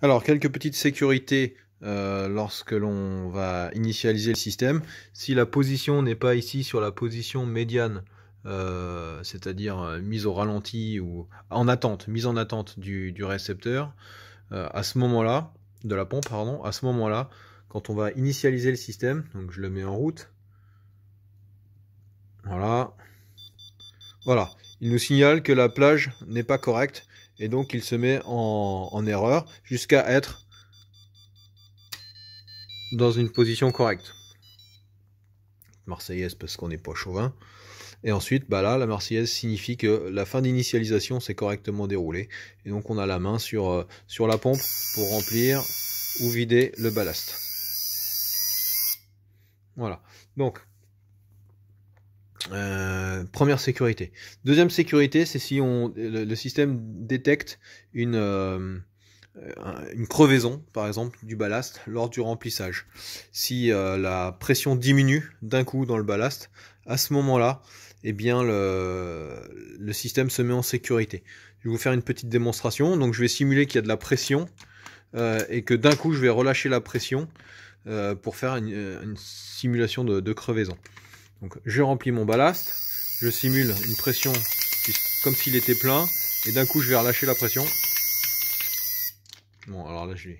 Alors, quelques petites sécurités lorsque l'on va initialiser le système. Si la position n'est pas ici sur la position médiane, c'est-à-dire mise au ralenti ou mise en attente du récepteur, à ce moment-là, de la pompe, pardon, à ce moment-là, quand on va initialiser le système, donc je le mets en route, voilà, il nous signale que la plage n'est pas correcte et donc il se met en erreur jusqu'à être dans une position correcte. Marseillaise parce qu'on n'est pas chauvin. Et ensuite, bah là, la Marseillaise signifie que la fin d'initialisation s'est correctement déroulée. Et donc on a la main sur la pompe pour remplir ou vider le ballast. Voilà. Donc, première sécurité. Deuxième sécurité, c'est si le système détecte une crevaison, par exemple, du ballast lors du remplissage. Si la pression diminue d'un coup dans le ballast, à ce moment-là, eh bien, le système se met en sécurité. Je vais vous faire une petite démonstration. Donc, je vais simuler qu'il y a de la pression et que d'un coup, je vais relâcher la pression pour faire une simulation de crevaison. Donc, je remplis mon ballast, je simule une pression comme s'il était plein, et d'un coup, je vais relâcher la pression. Bon, alors là, je vais